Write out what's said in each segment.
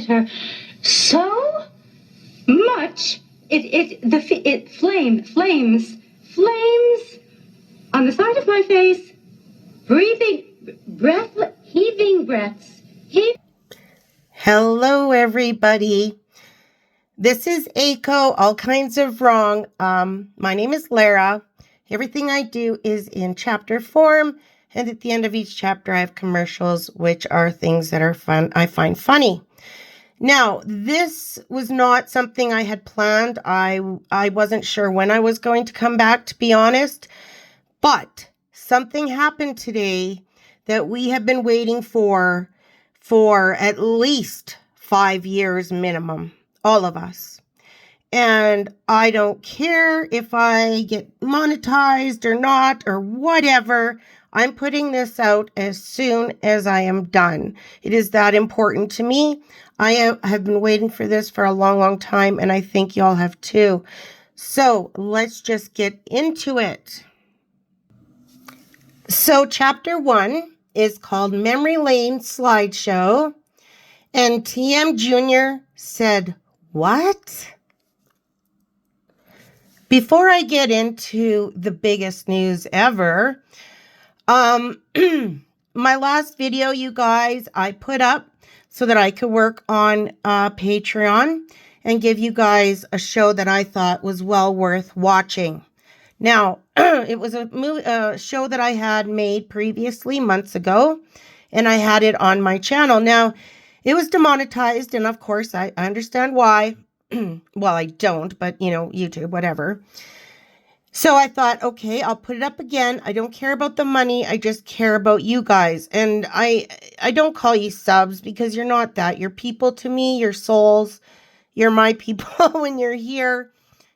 at her so much, it flames on the side of my face, heaving breaths. Hello, everybody. This is ACO, All Kinds of Wrong. My name is Lara. Everything I do is in chapter form, and at the end of each chapter, I have commercials, which are things that are fun. I find funny. Now, this was not something I had planned. I wasn't sure when I was going to come back, to be honest, but something happened today that we have been waiting for at least 5 years minimum, all of us. And I don't care if I get monetized or not or whatever. I'm putting this out as soon as I am done. It is that important to me. I have been waiting for this for a long, long time, and I think y'all have too. So let's just get into it. So chapter 1 is called Memory Lane Slideshow. And TM Jr. said, "What?" Before I get into the biggest news ever, my last video, you guys, I put up so that I could work on Patreon and give you guys a show that I thought was well worth watching. Now, it was a show that I had made previously months ago, and I had it on my channel. Now, it was demonetized, and of course, I understand why. Well, I don't, but, you know, YouTube, whatever. So I thought, okay, I'll put it up again. I don't care about the money. I just care about you guys. And I don't call you subs because you're not that. You're people to me. You're souls. You're my people when you're here.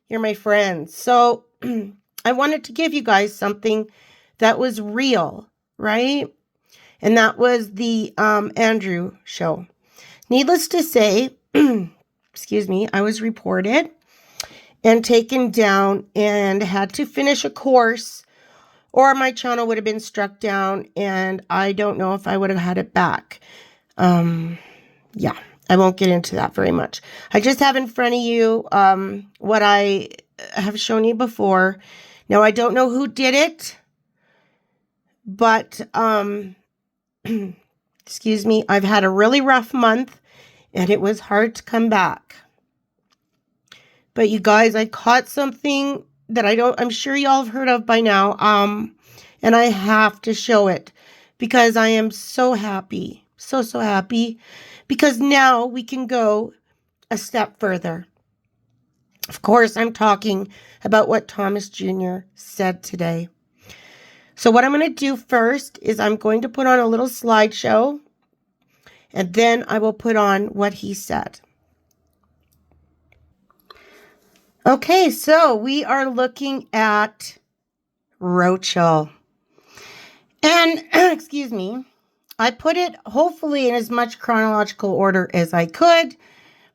You're my friends. So I wanted to give you guys something that was real, right? And that was the Andrew show. Needless to say, excuse me, I was reported and taken down and had to finish a course, or my channel would have been struck down, and I don't know if I would have had it back. Yeah, I won't get into that very much. I just have in front of you what I have shown you before. Now, I don't know who did it, but excuse me, I've had a really rough month, and it was hard to come back. But you guys, I caught something that I'm sure y'all have heard of by now. And I have to show it because I am so happy. So happy. Because now we can go a step further. Of course, I'm talking about what Thomas Jr. said today. So what I'm going to do first is I'm going to put on a little slideshow. And then I will put on what he said. Okay, so we are looking at Roachel. And, excuse me, I put it hopefully in as much chronological order as I could,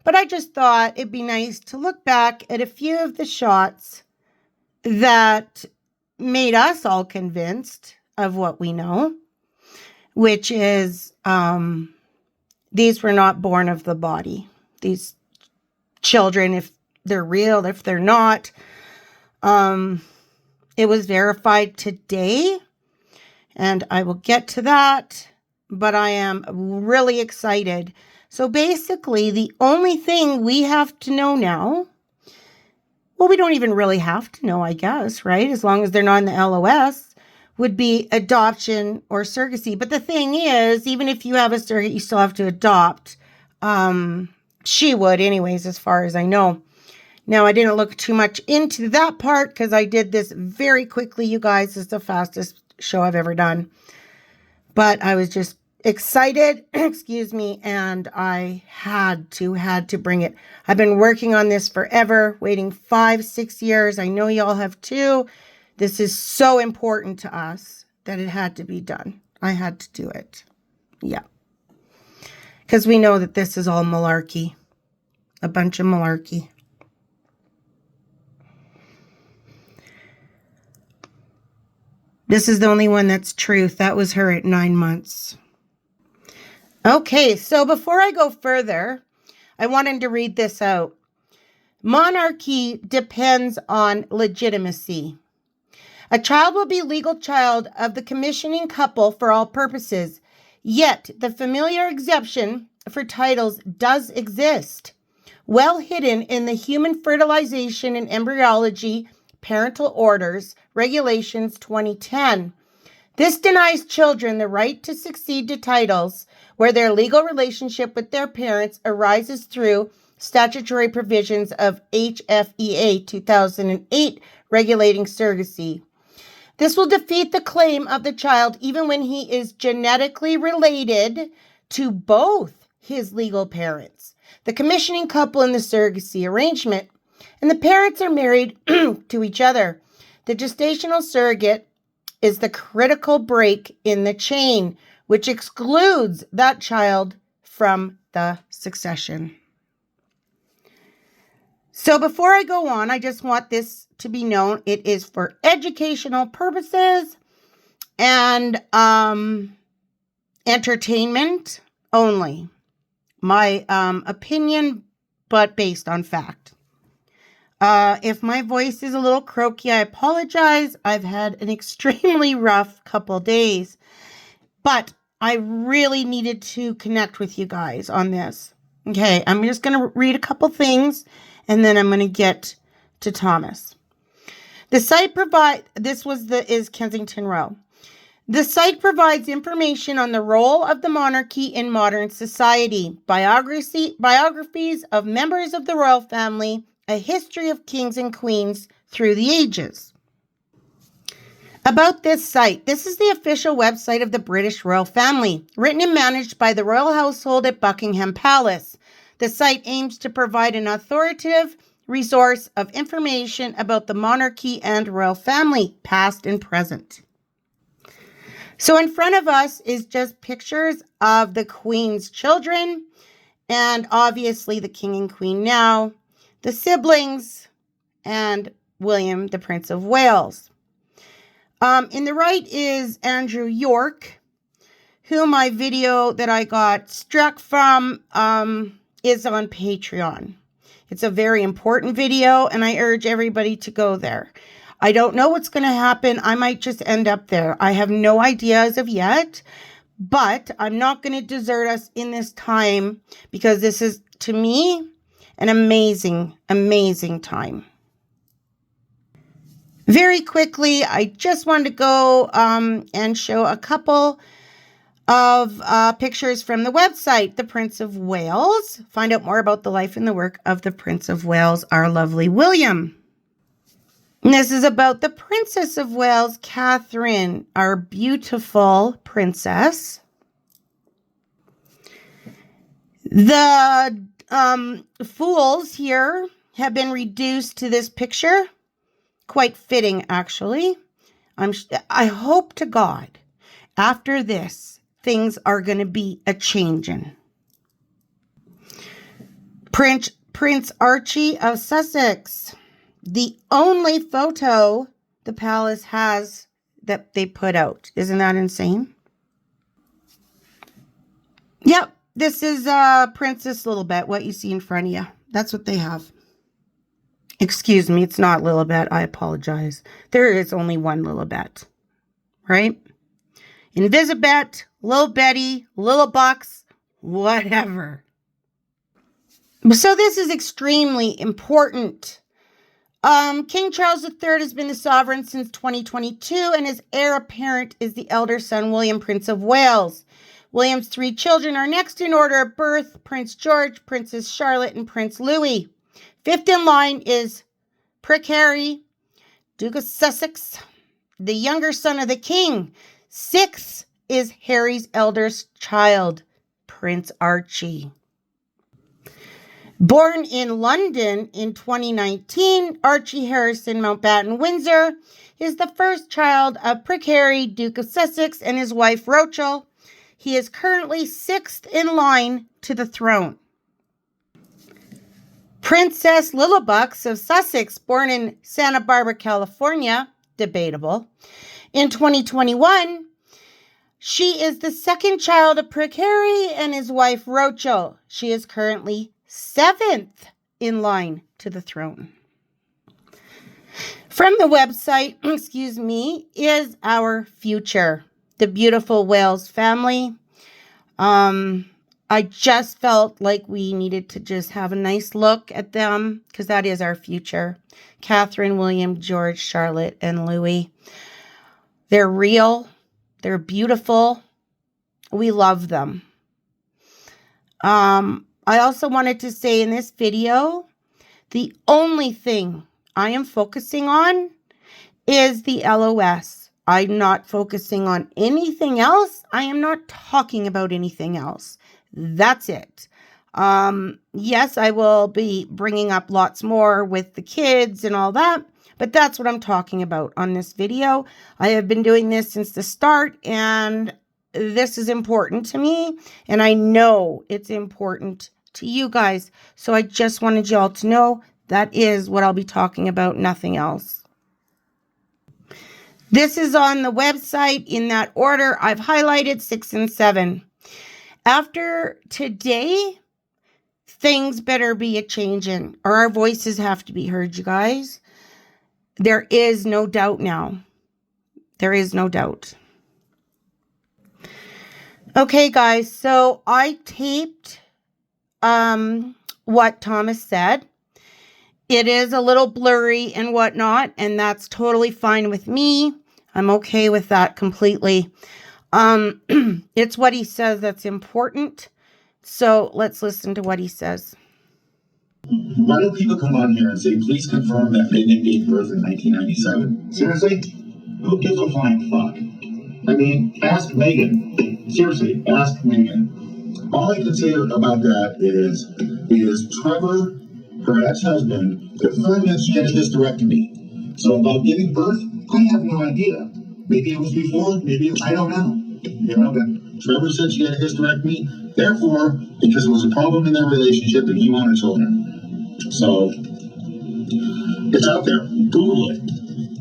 but I just thought it'd be nice to look back at a few of the shots that made us all convinced of what we know, which is these were not born of the body. These children, if they're real, if they're not, it was verified today, and I will get to that, but I am really excited. So basically, the only thing we have to know now, well, we don't even really have to know, I guess, right? As long as they're not in the LOS, would be adoption or surrogacy. But the thing is, even if you have a surrogate, you still have to adopt. She would anyways, as far as I know. Now, I didn't look too much into that part because I did this very quickly, you guys. It's the fastest show I've ever done. But I was just excited, excuse me, and I had to bring it. I've been working on this forever, waiting 5-6 years. I know y'all have too. This is so important to us that it had to be done. I had to do it. Yeah. Because we know that this is all malarkey. A bunch of malarkey. This is the only one that's truth. That was her at 9 months. Okay, so before I go further, I wanted to read this out. Monarchy depends on legitimacy. A child will be legal child of the commissioning couple for all purposes, yet the familiar exception for titles does exist, well hidden in the Human Fertilization and Embryology Parental Orders Regulations 2010. This denies children the right to succeed to titles where their legal relationship with their parents arises through statutory provisions of HFEA 2008 regulating surrogacy. This will defeat the claim of the child even when he is genetically related to both his legal parents, the commissioning couple in the surrogacy arrangement, and the parents are married to each other. The gestational surrogate is the critical break in the chain, which excludes that child from the succession. So before I go on, I just want this to be known. It is for educational purposes and entertainment only. My opinion, but based on fact. If my voice is a little croaky, I apologize. I've had an extremely rough couple days, but I really needed to connect with you guys on this. Okay, I'm just going to read a couple things, and then I'm going to get to Thomas. The site is Kensington Row. The site provides information on the role of the monarchy in modern society, biographies of members of the royal family, a history of kings and queens through the ages. About this site, this is the official website of the British royal family, written and managed by the royal household at Buckingham Palace. The site aims to provide an authoritative resource of information about the monarchy and royal family, past and present. So in front of us is just pictures of the Queen's children, and obviously the King and Queen now, the siblings, and William, the Prince of Wales. In the right is Andrew York, who my video that I got struck from is on Patreon. It's a very important video, and I urge everybody to go there. I don't know what's going to happen. I might just end up there. I have no idea as of yet, but I'm not going to desert us in this time because this is, to me, an amazing, amazing time. Very quickly, I just wanted to go and show a couple of pictures from the website, The Prince of Wales. Find out more about the life and the work of the Prince of Wales, our lovely William. And this is about the Princess of Wales, Catherine, our beautiful princess. The fools here have been reduced to this picture. Quite fitting, actually. I hope to God, after this, things are going to be a-changin'. Prince Archie of Sussex. The only photo the palace has that they put out. Isn't that insane? Yep, this is Princess Lilibet, what you see in front of you. That's what they have. Excuse me, it's not Lilibet. I apologize. There is only one Lilibet, right? Invisibet, Lil Betty, Lil Bucks, whatever. So this is extremely important. King Charles III has been the sovereign since 2022, and his heir apparent is the elder son, William, Prince of Wales. William's 3 children are next in order of birth: Prince George, Princess Charlotte, and Prince Louis. 5th in line is Prince Harry, Duke of Sussex, the younger son of the king. 6th is Harry's eldest child, Prince Archie. Born in London in 2019, Archie Harrison Mountbatten Windsor is the first child of Prince Harry, Duke of Sussex, and his wife Roachel. He is currently 6th in line to the throne. Princess Lilibux of Sussex, born in Santa Barbara, California, debatable, in 2021, she is the 2nd child of Prince Harry and his wife Roachel. She is currently 7th in line to the throne. From the website, excuse me, is our future, the beautiful Wales family. I just felt like we needed to just have a nice look at them because that is our future. Catherine, William, George, Charlotte, and Louis. They're real. They're beautiful. We love them. I also wanted to say in this video, the only thing I am focusing on is the LOS. I'm not focusing on anything else. I am not talking about anything else. That's it. Yes, I will be bringing up lots more with the kids and all that, but that's what I'm talking about on this video. I have been doing this since the start, and this is important to me, and I know it's important to you guys. So I just wanted you all to know that is what I'll be talking about, nothing else. This is on the website in that order. I've highlighted 6 and 7. After today, things better be a changing, or our voices have to be heard, you guys. There is no doubt now. There is no doubt. Okay, guys, so I taped what Thomas said. It is a little blurry and whatnot, and that's totally fine with me. I'm okay with that completely. It's what he says that's important. So let's listen to what he says. Why do people come on here and say, please confirm that Megan gave birth in 1997? Seriously? Who gives a flying fuck? I mean, ask Megan. Seriously, ask Megan. All I can say about that is Trevor, her ex-husband, confirmed that she had a hysterectomy. So about giving birth, I have no idea. Maybe it was before, maybe I don't know. You know, but Trevor said she had a hysterectomy. Therefore, because it was a problem in their relationship and he wanted children. So, it's out there. Google it.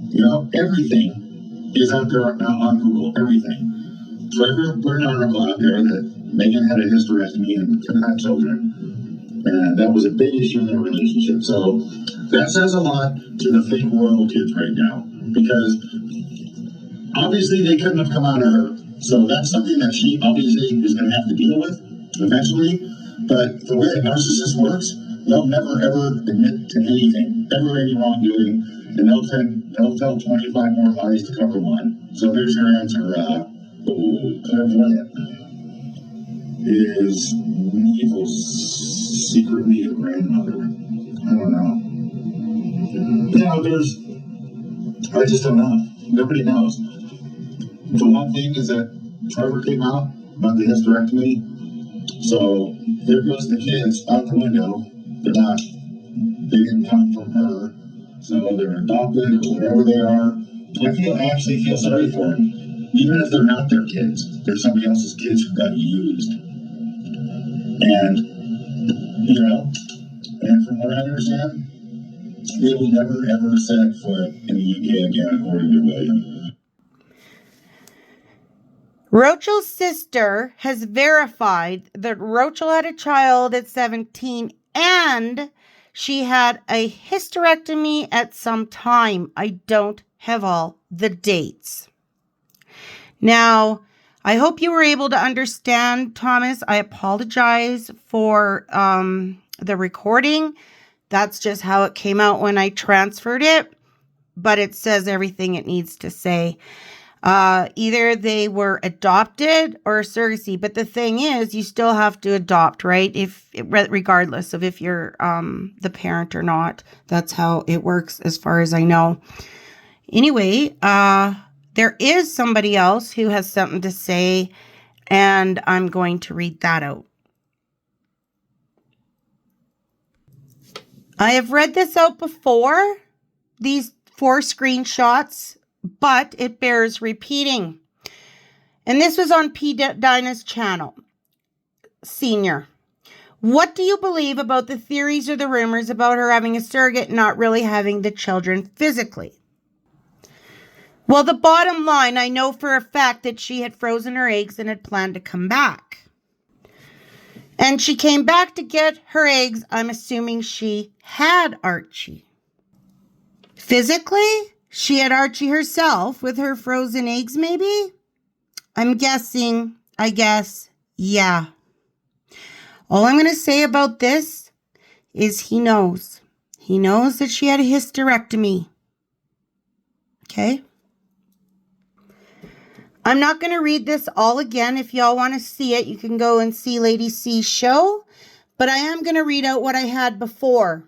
You know, everything is out there on Google. Everything. Trevor put an article out there that Megan had a hysterectomy and couldn't have children. And that was a big issue in their relationship. So, that says a lot to the fake royal kids right now. Because obviously they couldn't have come out of her. So that's something that she obviously is going to have to deal with eventually. But the way a narcissist works, they'll never ever admit to anything, ever any wrongdoing, and they'll tell 25 more lies to cover one. So there's your answer. Clairvoyant is Evil's secretly a grandmother. I don't know. You know, I just don't know. Nobody knows. The one thing is that Trevor came out about the hysterectomy, so there goes the kids out the window. They didn't come from her, so they're adopted or whatever they are. I actually feel sorry for them. Even if they're not their kids, they're somebody else's kids who got used. And, you know, and from what I understand, they will never ever set foot in the UK again, according to William. Roachel's sister has verified that Roachel had a child at 17 and she had a hysterectomy at some time. I don't have all the dates. Now, I hope you were able to understand, Thomas. I apologize for the recording. That's just how it came out when I transferred it, but it says everything it needs to say. Either they were adopted or surrogacy, but the thing is, you still have to adopt, right? Regardless of if you're the parent or not. That's how it works, as far as I know. Anyway, there is somebody else who has something to say, and I'm going to read that out. I have read this out before, these 4 screenshots, but it bears repeating. And this was on P. Dinah's channel. Senior. What do you believe about the theories or the rumors about her having a surrogate and not really having the children physically? Well, the bottom line, I know for a fact that she had frozen her eggs and had planned to come back. And she came back to get her eggs. I'm assuming she had Archie. Physically, she had Archie herself with her frozen eggs, maybe? I'm guessing, I guess, yeah. All I'm going to say about this is he knows. He knows that she had a hysterectomy. Okay? I'm not going to read this all again. If y'all want to see it, you can go and see Lady C's show. But I am going to read out what I had before.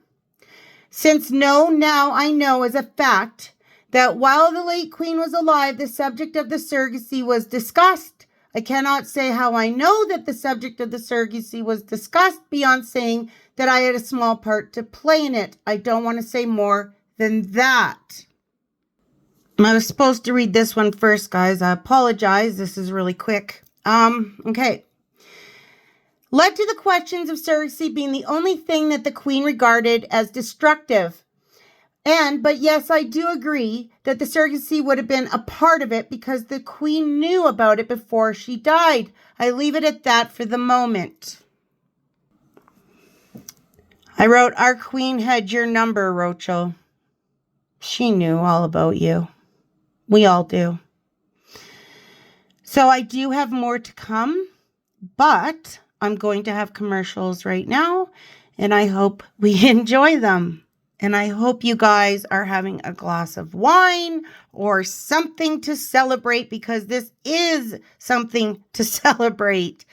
Since now I know as a fact that while the late Queen was alive, the subject of the surrogacy was discussed. I cannot say how I know that the subject of the surrogacy was discussed beyond saying that I had a small part to play in it. I don't want to say more than that. I was supposed to read this one first, guys. I apologize. This is really quick. Okay. Led to the questions of surrogacy being the only thing that the Queen regarded as destructive. But yes, I do agree that the surrogacy would have been a part of it because the Queen knew about it before she died. I leave it at that for the moment. I wrote, our Queen had your number, Roachel. She knew all about you. We all do. So I do have more to come, but I'm going to have commercials right now, and I hope we enjoy them. And I hope you guys are having a glass of wine or something to celebrate, because this is something to celebrate.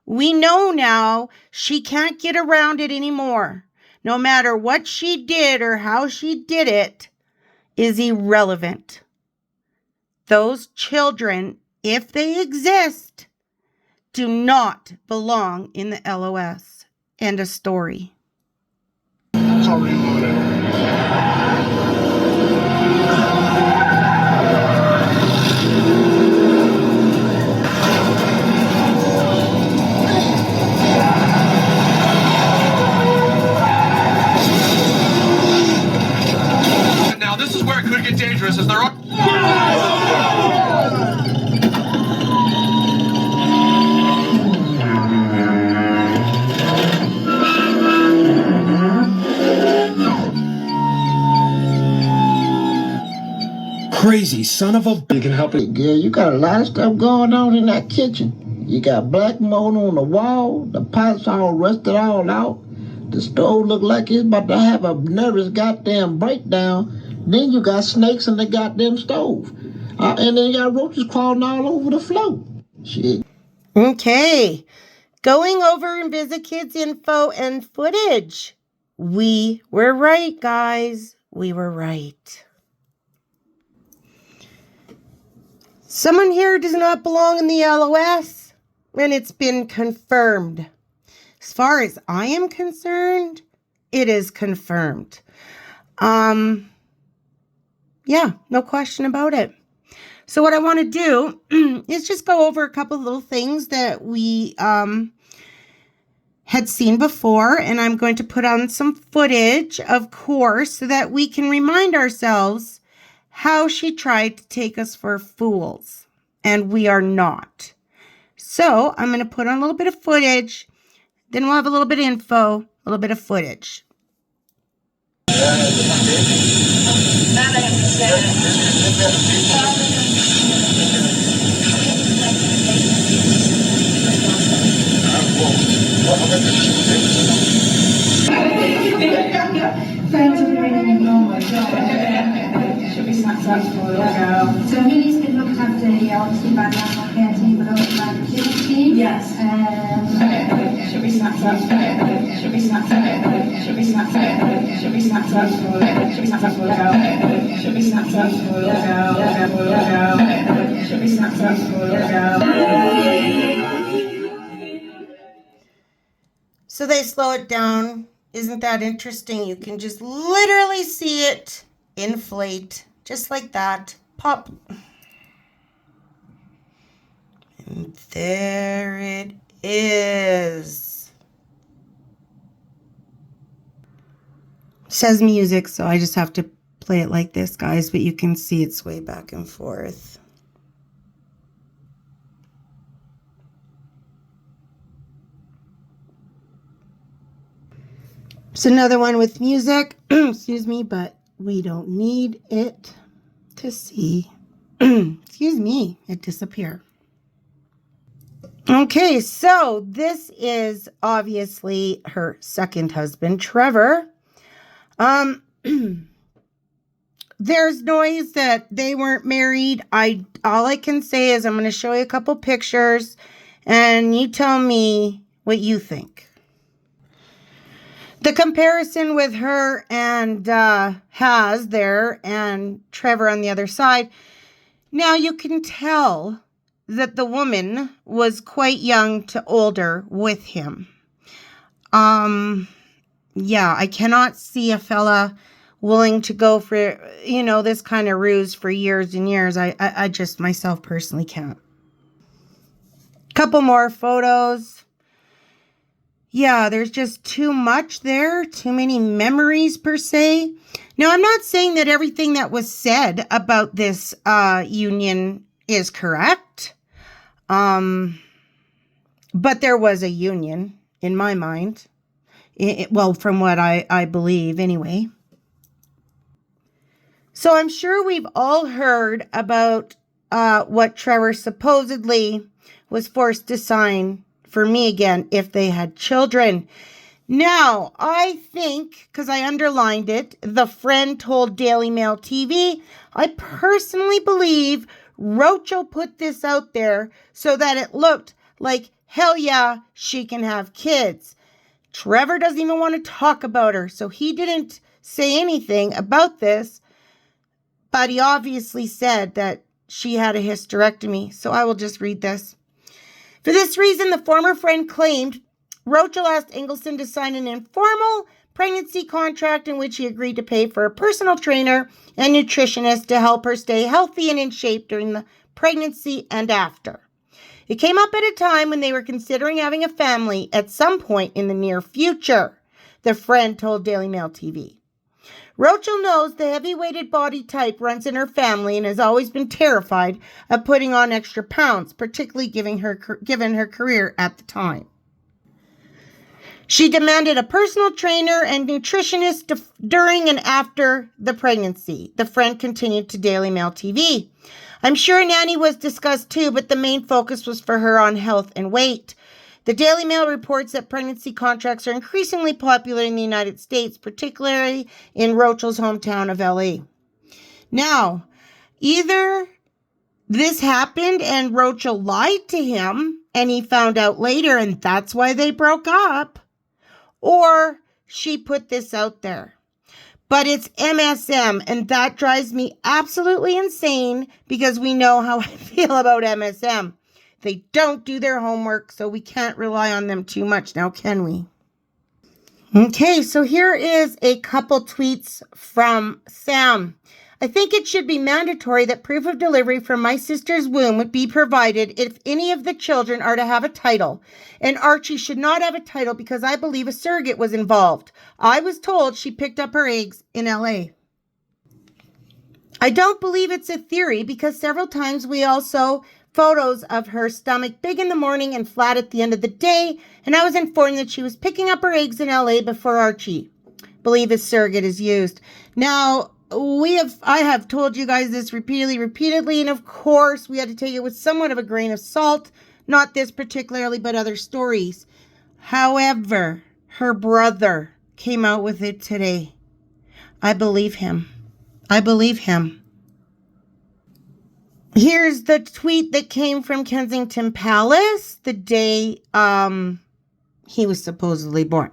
We know now she can't get around it anymore. No matter what she did or how she did it is irrelevant. Those children, if they exist, do not belong in the LOS. End of story. Sorry about it. Now, this is where it could get dangerous, as there are... Crazy son of a... You can help it. Yeah, you got a lot of stuff going on in that kitchen. You got black mold on the wall, the pots all rusted all out, the stove look like it's about to have a nervous goddamn breakdown. Then you got snakes in the goddamn stove. And then you got roaches crawling all over the floor. Shit. Okay. Going over InvisiKids info and footage. We were right, guys. We were right. Someone here does not belong in the LOS, and it's been confirmed. As far as I am concerned, it is confirmed. Yeah, no question about it. So what I want to do is just go over a couple of little things that we had seen before, and I'm going to put on some footage, of course, so that we can remind ourselves how she tried to take us for fools, and we are not. So I'm going to put on a little bit of footage, then we'll have a little bit of info, a little bit of footage. Friends are really normal. Should be snapped up for a girl. So Millie's been looked after here, obviously by the animal care team, but also by the children's team. Yes. Should be snapped up. Should be snapped up. Should be snapped up. Should be snapped up for a girl. Should be snapped up for a girl. Should be snapped up for a girl. Should be snapped up for a girl. So they slow it down. Isn't that interesting? You can just literally see it inflate, just like that. Pop. And there it is. It says music, so I just have to play it like this, guys, but you can see it sway back and forth. It's another one with music. Excuse me, but we don't need it to see. Excuse me, it disappeared. Okay, so this is obviously her second husband, Trevor. There's noise that they weren't married. All I can say is I'm going to show you a couple pictures and you tell me what you think. The comparison with her and Haz there and Trevor on the other side. Now you can tell that the woman was quite young to older with him. Yeah, I cannot see a fella willing to go for, you know, this kind of ruse for years and years. I just myself personally can't. Couple more photos. Yeah, there's just too much there. Too many memories per se. Now, I'm not saying that everything that was said about this union is correct. But there was a union in my mind. Well, from what I believe anyway. So I'm sure we've all heard about what Trevor supposedly was forced to sign for me again if they had children. Now, I think, because I underlined it, the friend told Daily Mail TV, I personally believe Roachel put this out there so that it looked like, hell yeah, she can have kids. Trevor doesn't even want to talk about her, so he didn't say anything about this, but he obviously said that she had a hysterectomy, so I will just read this. For this reason, the former friend claimed Roachel asked Engelson to sign an informal pregnancy contract in which he agreed to pay for a personal trainer and nutritionist to help her stay healthy and in shape during the pregnancy and after. It came up at a time when they were considering having a family at some point in the near future, the friend told Daily Mail TV. Roachel knows the heavy-weighted body type runs in her family and has always been terrified of putting on extra pounds, particularly given her career at the time. She demanded a personal trainer and nutritionist during and after the pregnancy. The friend continued to Daily Mail TV. I'm sure a nanny was discussed too, but the main focus was for her on health and weight. The Daily Mail reports that pregnancy contracts are increasingly popular in the United States, particularly in Roachel's hometown of LA. Now, either this happened and Roachel lied to him and he found out later and that's why they broke up, or she put this out there. But it's MSM, and that drives me absolutely insane because we know how I feel about MSM. They don't do their homework, so we can't rely on them too much now, can we? Okay, so here is a couple tweets from Sam. I think it should be mandatory that proof of delivery from my sister's womb would be provided if any of the children are to have a title. And Archie should not have a title because I believe a surrogate was involved. I was told she picked up her eggs in LA. I don't believe it's a theory because several times we also photos of her stomach big in the morning and flat at the end of the day, and I was informed that she was picking up her eggs in LA before Archie. Believe a surrogate is used. Now, I have told you guys this repeatedly, and of course we had to take it with somewhat of a grain of salt, not this particularly, but other stories. However, her brother came out with it today. I believe him. I believe him. Here's the tweet that came from Kensington Palace the day he was supposedly born.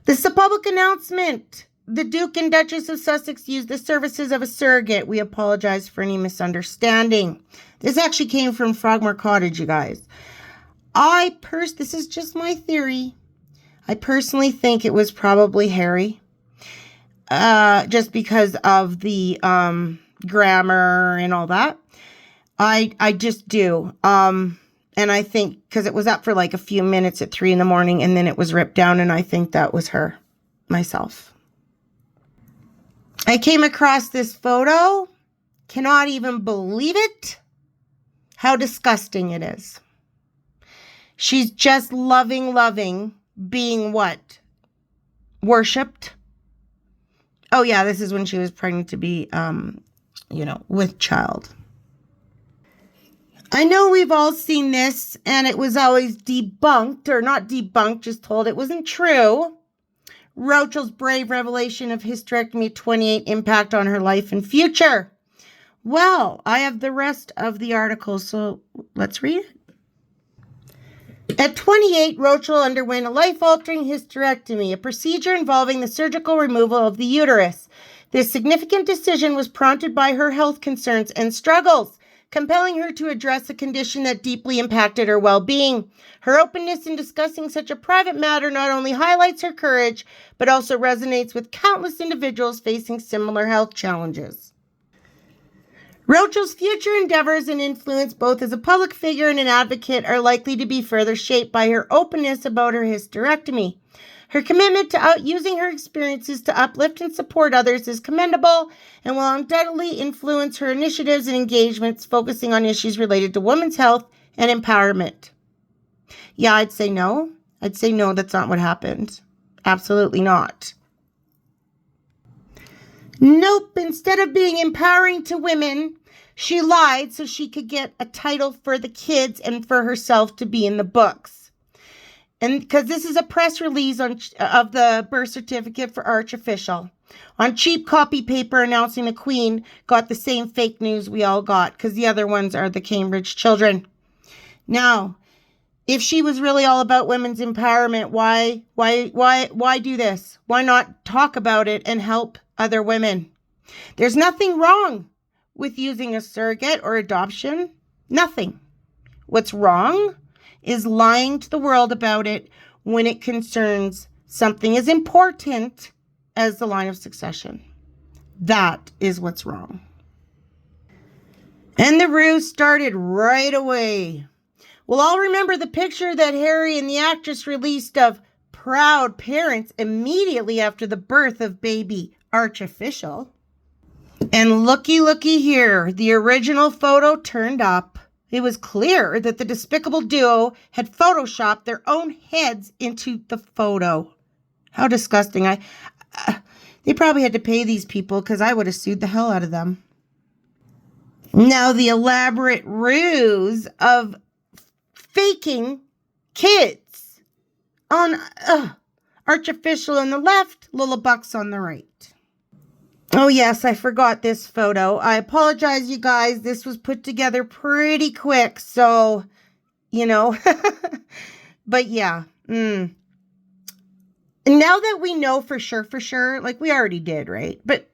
This is a public announcement. The Duke and Duchess of Sussex used the services of a surrogate. We apologize for any misunderstanding. This actually came from Frogmore Cottage, you guys. This is just my theory. I personally think it was probably Harry. Just because of the grammar and all that. I just do. And I think because it was up for like a few minutes at 3 a.m. and then it was ripped down, and I think that was her, myself. I came across this photo. Cannot even believe it. How disgusting it is. She's just loving being what? worshipped. Oh yeah, this is when she was pregnant to be, with child. I know we've all seen this, and it was always debunked, or not debunked, just told it wasn't true. Roachel's brave revelation of hysterectomy at 28 impact on her life and future. Well, I have the rest of the article, so let's read it. At 28, Roachel underwent a life-altering hysterectomy, a procedure involving the surgical removal of the uterus. This significant decision was prompted by her health concerns and struggles, compelling her to address a condition that deeply impacted her well-being. Her openness in discussing such a private matter not only highlights her courage, but also resonates with countless individuals facing similar health challenges. Roachel's future endeavors and influence, both as a public figure and an advocate, are likely to be further shaped by her openness about her hysterectomy. Her commitment to using her experiences to uplift and support others is commendable and will undoubtedly influence her initiatives and engagements focusing on issues related to women's health and empowerment. Yeah, I'd say no. I'd say no, that's not what happened. Absolutely not. Nope, instead of being empowering to women, she lied so she could get a title for the kids and for herself to be in the books. And because this is a press release of the birth certificate for Archofficial. On cheap copy paper announcing the Queen got the same fake news we all got, because the other ones are the Cambridge children. Now, if she was really all about women's empowerment, why do this? Why not talk about it and help other women? There's nothing wrong with using a surrogate or adoption. Nothing. What's wrong is lying to the world about it when it concerns something as important as the line of succession. That is what's wrong. And the ruse started right away. We'll all remember the picture that Harry and the actress released of proud parents immediately after the birth of baby Archofficial. And looky here, the original photo turned up. It was clear that the despicable duo had photoshopped their own heads into the photo. How disgusting. They probably had to pay these people, because I would have sued the hell out of them. Now, the elaborate ruse of faking kids on Archofficial on the left, Lilla Bucks on the right. Oh yes, I forgot this photo. I apologize, you guys. This was put together pretty quick, so, but yeah. And now that we know for sure, like we already did, right? But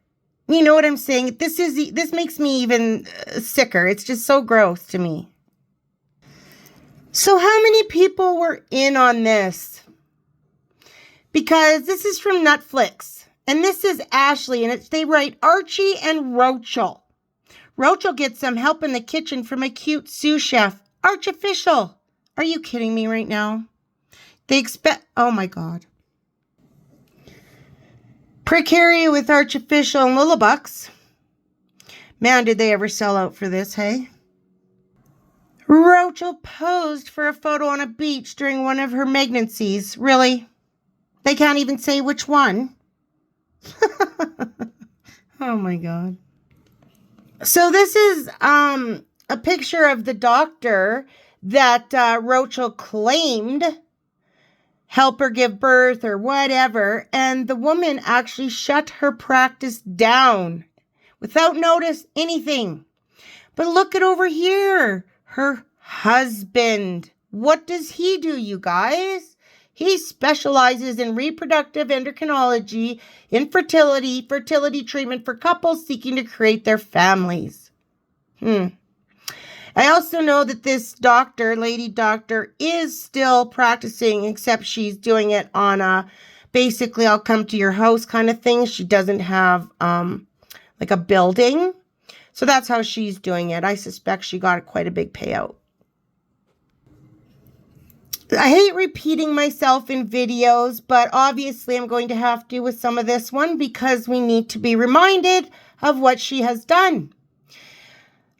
you know what I'm saying? This makes me even sicker. It's just so gross to me. So how many people were in on this? Because this is from Netflix. And this is Ashley, and they write Archie and Roachel. Roachel gets some help in the kitchen from a cute sous chef. Archofficial. Are you kidding me right now? Oh my God. Precarious with Archofficial and Lilla Bucks. Man, did they ever sell out for this, hey? Roachel posed for a photo on a beach during one of her pregnancies. Really? They can't even say which one. Oh my God. So this is a picture of the doctor that Roachel claimed help her give birth or whatever, and the woman actually shut her practice down without notice anything. But look at over here, her husband. What does he do, you guys? He specializes in reproductive endocrinology, infertility, fertility treatment for couples seeking to create their families. I also know that this doctor, lady doctor, is still practicing, except she's doing it on a basically I'll come to your house kind of thing. She doesn't have like a building. So that's how she's doing it. I suspect she got quite a big payout. I hate repeating myself in videos, but obviously I'm going to have to with some of this one because we need to be reminded of what she has done.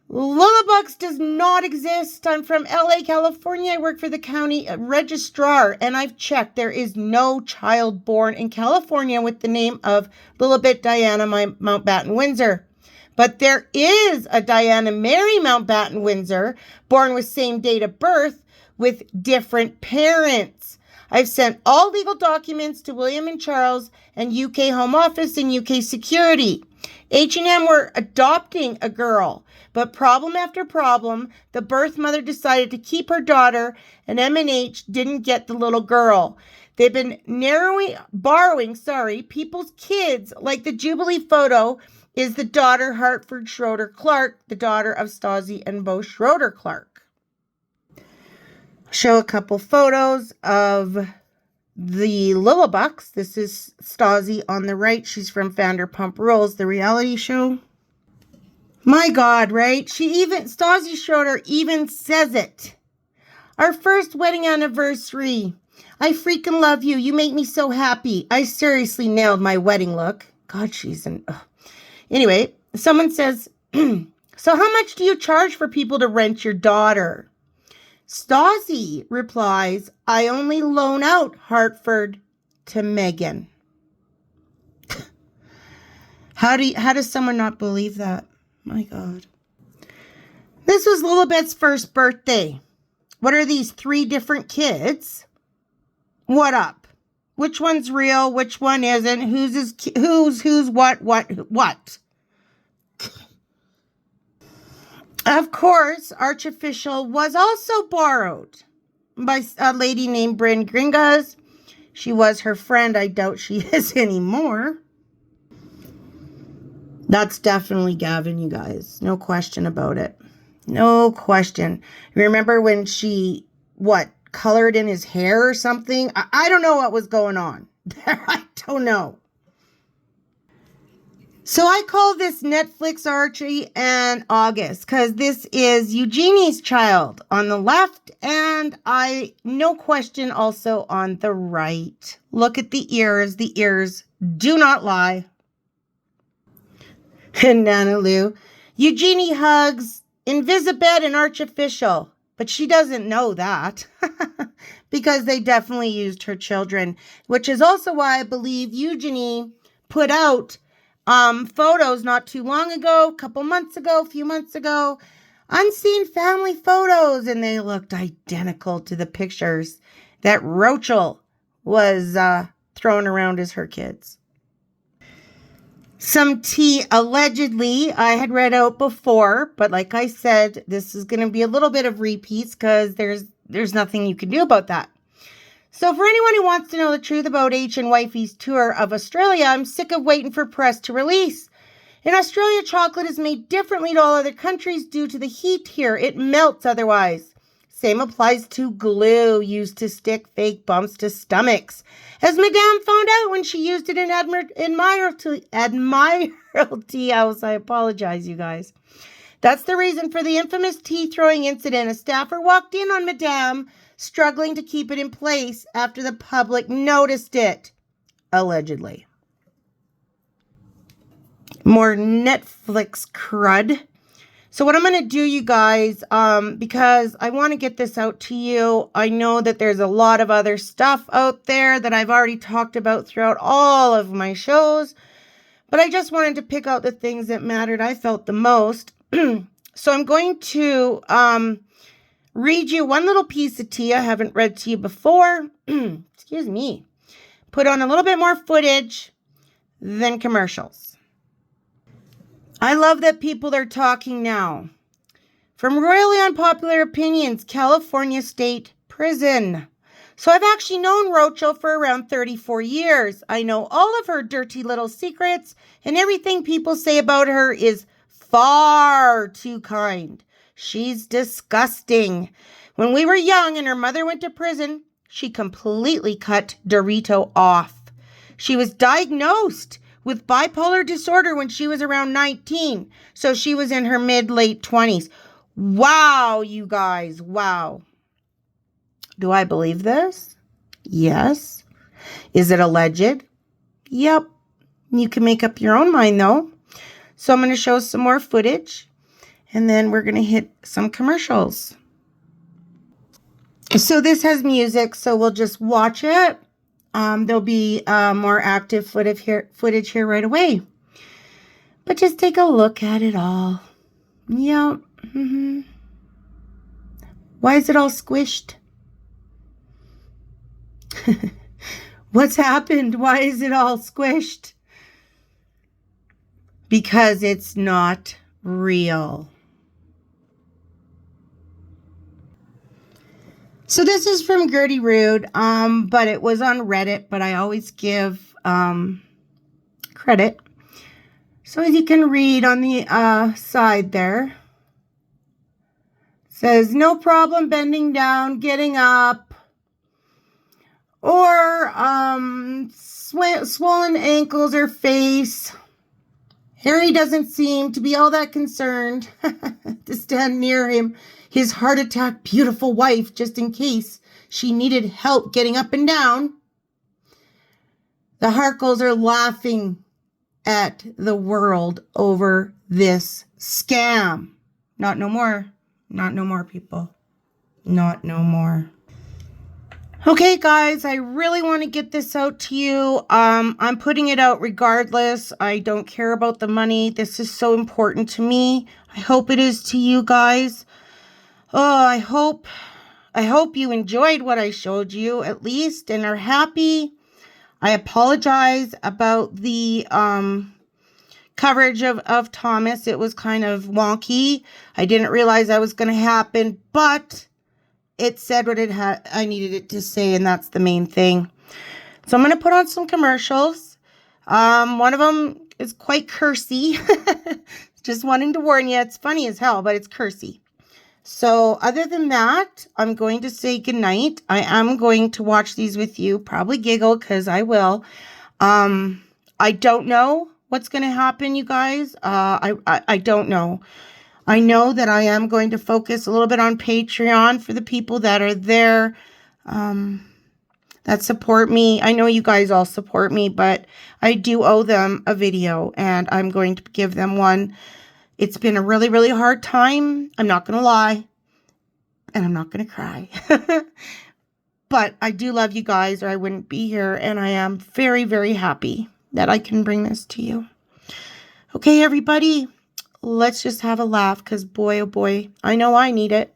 Lullabucks does not exist. I'm from LA, California. I work for the county registrar, and I've checked. There is no child born in California with the name of Lilibet Diana Mountbatten Windsor. But there is a Diana Mary Mountbatten Windsor, born with same date of birth with different parents. I've sent all legal documents to William and Charles and UK Home Office and UK Security. H&M were adopting a girl, but problem after problem, the birth mother decided to keep her daughter, and M&H didn't get the little girl. They've been borrowing people's kids, like the Jubilee photo is the daughter Hartford Schroeder Clark, the daughter of Stasi and Bo Schroeder Clark. Show a couple photos of the Lillibucks. This is Stasi on the right. She's from Vanderpump Rules, the reality show. My God, right? Stasi Schroeder even says it. Our first wedding anniversary. I freaking love you. You make me so happy. I seriously nailed my wedding look. God, Anyway, someone says, so how much do you charge for people to rent your daughter? Stasi replies, I only loan out Hartford to Megan. How does someone not believe that? My God. This was Lilibet's first birthday. What are these 3 different kids? What up? Which one's real? Which one isn't? Who's what? Of course, Archofficial was also borrowed by a lady named Bryn Gringas. She was her friend. I doubt she is anymore. That's definitely Gavin, you guys. No question about it. No question. Remember when she, colored in his hair or something? I don't know what was going on. I don't know. So I call this Netflix Archie and August because this is Eugenie's child on the left and no question, also on the right. Look at the ears. The ears do not lie. And Nana Lou. Eugenie hugs Invisibed and Archofficial, but she doesn't know that because they definitely used her children, which is also why I believe Eugenie put out photos not too long ago, a few months ago, unseen family photos, and they looked identical to the pictures that Roachel was throwing around as her kids. Some tea allegedly I had read out before, but like I said, this is going to be a little bit of repeats because there's nothing you can do about that. So for anyone who wants to know the truth about H and Wifey's tour of Australia, I'm sick of waiting for press to release. In Australia, chocolate is made differently to all other countries due to the heat here. It melts otherwise. Same applies to glue used to stick fake bumps to stomachs. As Madame found out when she used it in Admiralty House. I apologize, you guys. That's the reason for the infamous tea throwing incident. A staffer walked in on Madame, struggling to keep it in place after the public noticed it. Allegedly. More Netflix crud. So what I'm going to do, you guys, because I want to get this out to you. I know that there's a lot of other stuff out there that I've already talked about throughout all of my shows. But I just wanted to pick out the things that mattered. I felt the most. So I'm going to read you one little piece of tea I haven't read to you before. Excuse me. Put on a little bit more footage than commercials. I love that people are talking now. From royally unpopular opinions, California State Prison. So I've actually known Roachel for around 34 years. I know all of her dirty little secrets, and everything people say about her is far too kind. She's disgusting. When we were young and her mother went to prison, she completely cut Dorito off. She was diagnosed with bipolar disorder when she was around 19. So she was in her mid-late 20s. Wow, you guys. Wow. Do I believe this? Yes. Is it alleged? Yep. You can make up your own mind, though. So I'm going to show some more footage. and then we're going to hit some commercials. So this has music, so we'll just watch it. There'll be more active footage here right away. But just take a look at it all. Yep. Why is it all squished? What's happened? Why is it all squished? Because it's not real. So this is from Gertie Rude, but it was on Reddit, but I always give credit. So as you can read on the side there, it says, no problem bending down, getting up, or swollen ankles or face. Harry doesn't seem to be all that concerned to stand near him, his heart attack beautiful wife, just in case she needed help getting up and down. The HARKLES are laughing at the world over this scam. Not no more. Not no more, people. Not no more. Okay, guys, I really want to get this out to you. I'm putting it out regardless. I don't care about the money. This is so important to me. I hope it is to you guys. Oh, I hope you enjoyed what I showed you at least and are happy. I apologize about the coverage of Thomas. It was kind of wonky. I didn't realize that was going to happen, but it said what I needed it to say, and that's the main thing. So I'm going to put on some commercials. One of them is quite cursy. Just wanting to warn you, it's funny as hell, but it's cursy. So other than that, I'm going to say goodnight. I am going to watch these with you, probably giggle because I will. I don't know what's going to happen, you guys. I don't know. I know that I am going to focus a little bit on Patreon for the people that are there, that support me. I know you guys all support me, but I do owe them a video, and I'm going to give them one. It's been a really, really hard time. I'm not going to lie, and I'm not going to cry. But I do love you guys, or I wouldn't be here, and I am very, very happy that I can bring this to you. Okay, everybody. Let's just have a laugh, because boy, oh boy, I know I need it.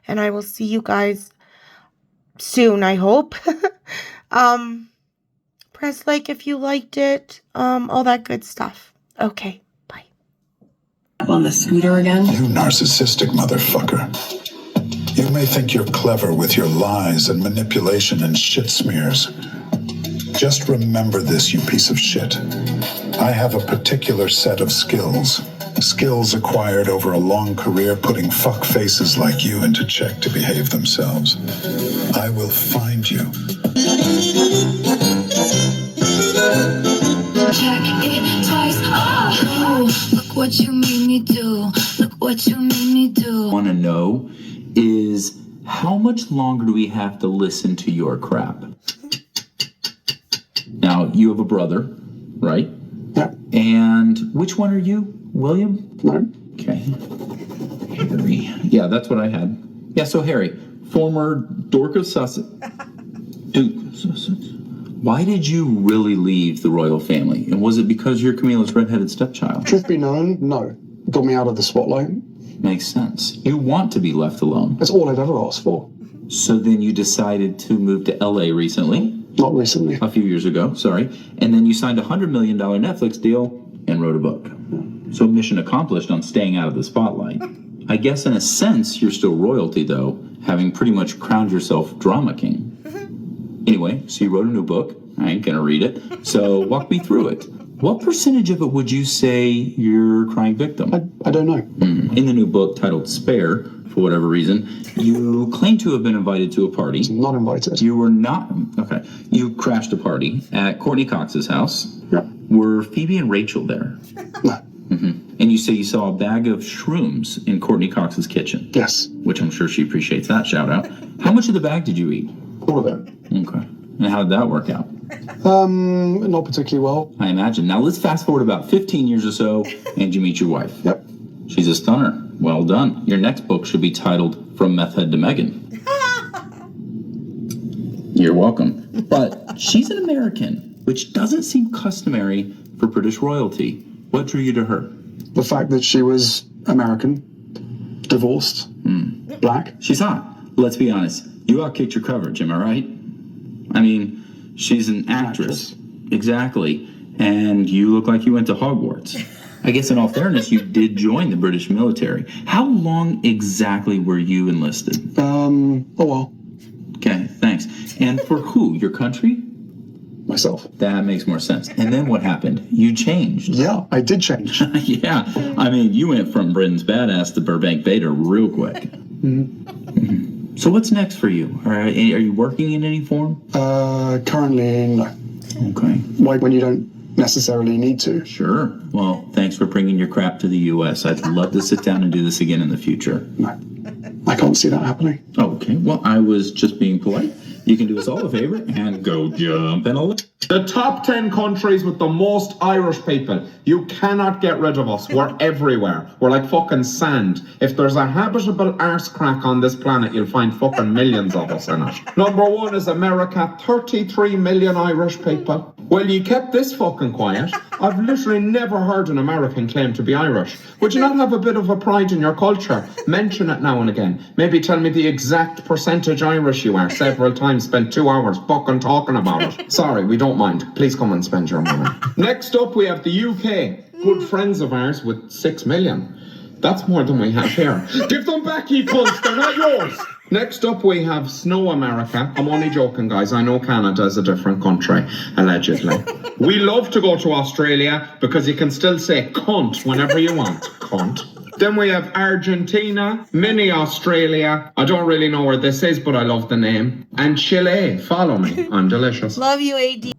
And I will see you guys soon, I hope. Press like if you liked it. All that good stuff. Okay, bye. On the scooter again? You narcissistic motherfucker. You may think you're clever with your lies and manipulation and shit smears. Just remember this, you piece of shit. I have a particular set of skills. Skills acquired over a long career putting fuck faces like you into check to behave themselves. I will find you. Check it twice. Oh, look what you made me do. Look what you made me do. Want to know is how much longer do we have to listen to your crap? Now, you have a brother, right? Yeah. And which one are you? William? No. Okay. Harry. Yeah, that's what I had. Yeah, so Harry, former Duke of Sussex. Duke of Sussex. Why did you really leave the royal family? And was it because you're Camilla's redheaded stepchild? Truth be known, no. Got me out of the spotlight. Makes sense. You want to be left alone. That's all I'd ever asked for. So then you decided to move to LA recently. Not recently. A few years ago, sorry. And then you signed a $100 million Netflix deal and wrote a book. So mission accomplished on staying out of the spotlight. I guess in a sense, you're still royalty, though, having pretty much crowned yourself drama king. Anyway, so you wrote a new book. I ain't gonna read it. So walk me through it. What percentage of it would you say you're crying victim? I don't know. In the new book titled Spare, for whatever reason, you claim to have been invited to a party. Not invited. You were not. Okay. You crashed a party at Courtney Cox's house. Yeah. Were Phoebe and Roachel there? No. And you say you saw a bag of shrooms in Courtney Cox's kitchen. Yes. Which I'm sure she appreciates that shout out. How much of the bag did you eat? All of it. Okay. And how did that work out? Not particularly well. I imagine. Now let's fast forward about 15 years or so and you meet your wife. Yep. She's a stunner. Well done. Your next book should be titled From Meth Head to Megan. You're welcome. But she's an American, which doesn't seem customary for British royalty. What drew you to her? The fact that she was American, divorced, black. She's hot. Let's be honest. You outkicked your coverage, am I right? I mean, she's an actress. Exactly. And you look like you went to Hogwarts. I guess in all fairness, you did join the British military. How long exactly were you enlisted? A while. Okay, thanks. And for who? Your country? Myself. That makes more sense. And then what happened? You changed. Yeah, I did change. Yeah. I mean, you went from Britain's badass to Burbank Vader real quick. So what's next for you? Are you working in any form? Currently, no. Okay. Like when you don't necessarily need to. Sure. Well, thanks for bringing your crap to the U.S. I'd love to sit down and do this again in the future. No. I can't see that happening. Okay. Well, I was just being polite. You can do us all a favor and go jump in a lift. The top 10 countries with the most Irish people. You cannot get rid of us. We're everywhere. We're like fucking sand. If there's a habitable arse crack on this planet, you'll find fucking millions of us in it. Number 1 is America. 33 million Irish people. Well, you kept this fucking quiet. I've literally never heard an American claim to be Irish. Would you not have a bit of a pride in your culture? Mention it now and again. Maybe tell me the exact percentage Irish you are several times. Spent 2 hours fucking talking about it. Sorry, we don't mind. Please come and spend your money. Next up, we have the UK. Good friends of ours with 6 million. That's more than we have here. Give them back, you cunts. They're not yours. Next up, we have Snow America. I'm only joking, guys. I know Canada is a different country, allegedly. We love to go to Australia because you can still say cunt whenever you want. Cunt. Then we have Argentina, Mini Australia. I don't really know where this is, but I love the name. And Chile. Follow me. I'm delicious. Love you, AD.